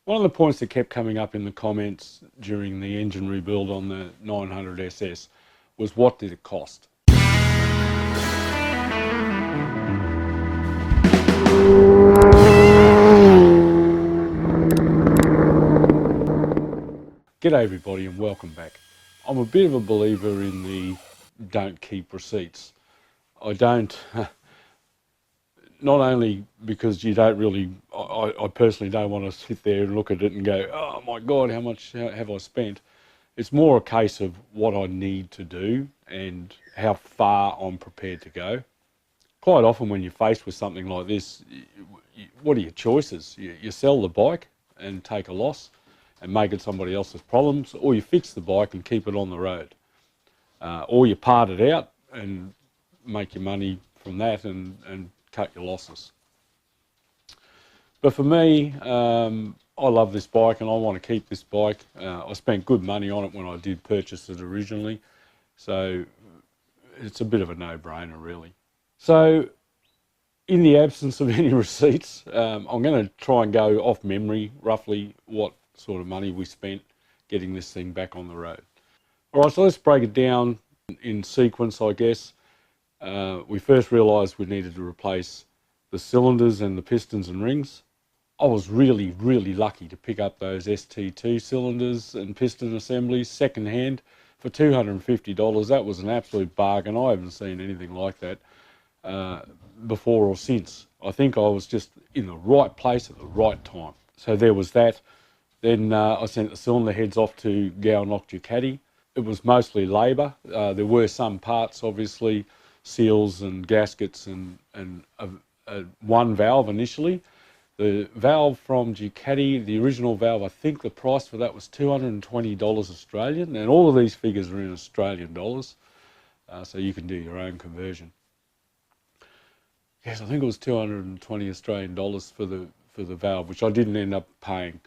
One of the points that kept coming up in the comments during the engine rebuild on the 900 SS was, what did it cost? G'day everybody and welcome back. I'm a bit of a believer in the don't keep receipts. I don't, not only because you don't really, I personally don't want to sit there and look at it and go, oh my God, how much have I spent? It's more a case of what I need to do and how far I'm prepared to go. Quite often when you're faced with something like this, what are your choices? You sell the bike and take a loss and make it somebody else's problems, or you fix the bike and keep it on the road. Or you part it out and make your money from that and cut your losses. But for me, I love this bike and I want to keep this bike. I spent good money on it when I did purchase it originally, so it's a bit of a no-brainer really. So in the absence of any receipts, I'm going to try and go off memory roughly what sort of money we spent getting this thing back on the road. All right, so let's break it down in sequence, I guess. We first realised we needed to replace the cylinders and the pistons and rings. I was really lucky to pick up those ST2 cylinders and piston assemblies second hand for $250. That was an absolute bargain. I haven't seen anything like that before or since. I think I was just in the right place at the right time. So there was that. Then I sent the cylinder heads off to Lock Ducati. It was mostly labour. There were some parts, obviously, seals and gaskets and one valve initially. The valve from Ducati, the original valve, I think the price for that was $220 Australian, and all of these figures are in Australian dollars, so you can do your own conversion. Yes, I think it was 220 Australian dollars for the valve, which I didn't end up paying.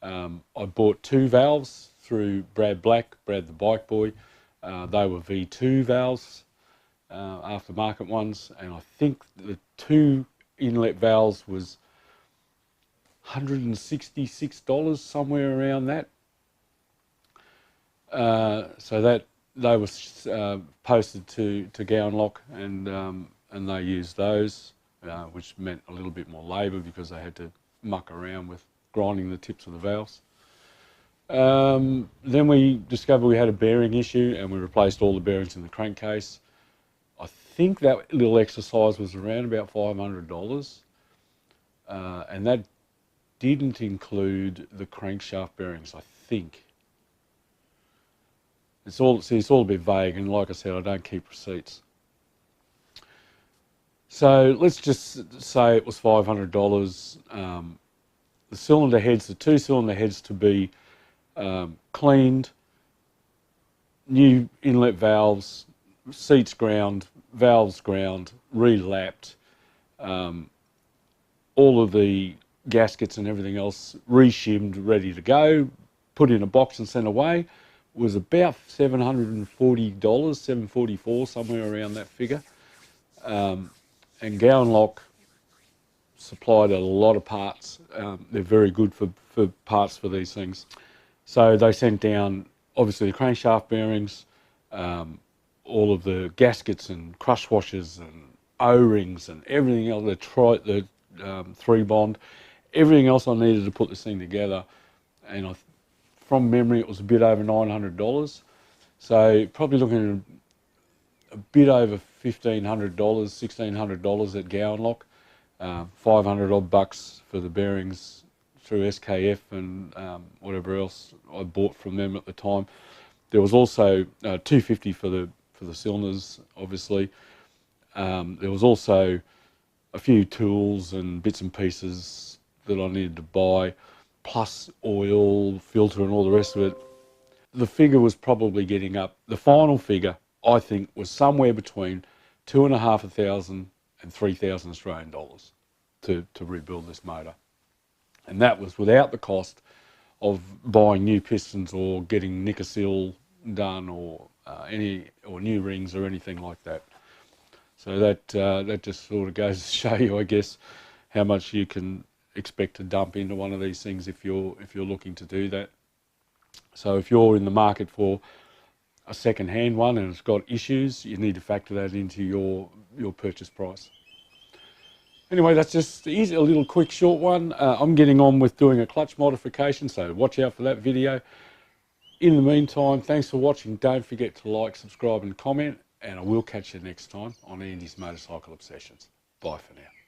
I bought two valves through Brad the bike boy. They were V2 valves, aftermarket ones, and I think the two inlet valves was $166, somewhere around that. So that they were posted to Lock, and they used those, which meant a little bit more labour because they had to muck around with grinding the tips of the valves. Then we discovered we had a bearing issue and we replaced all the bearings in the crankcase. I think that little exercise was around about $500, and that didn't include the crankshaft bearings, I think. It's all a bit vague, and like I said, I don't keep receipts. So let's just say it was $500. The cylinder heads, the two cylinder heads to be cleaned, new inlet valves, seats ground, valves ground, re-lapped, all of the gaskets and everything else re-shimmed, ready to go, put in a box and sent away. Was about $740, $744, somewhere around that figure. And Lock supplied a lot of parts. They're very good for parts for these things. So they sent down, obviously, the crankshaft bearings, all of the gaskets and crush washers and O-rings and everything else, the 3-bond, everything else I needed to put this thing together. And from memory, it was a bit over $900. So probably looking at a bit over $1,500, $1,600 at Lock. 500 odd bucks for the bearings through SKF and whatever else I bought from them at the time. There was also $250 for the cylinders, obviously. There was also a few tools and bits and pieces that I needed to buy, plus oil, filter and all the rest of it. The figure was probably getting up. The final figure, I think, was somewhere between $2,500 and $3,000 Australian dollars to rebuild this motor. And that was without the cost of buying new pistons or getting nicker seal done or new rings or anything like that. So that just sort of goes to show you, I guess, how much you can expect to dump into one of these things if you're looking to do that. So if you're in the market for a second-hand one and it's got issues, you need to factor that into your purchase price. Anyway, that's just easy, a little quick short one. I'm getting on with doing a clutch modification, so watch out for that video. In the meantime, thanks for watching. Don't forget to like, subscribe and comment, and I will catch you next time on Andy's Motorcycle Obsessions. Bye for now.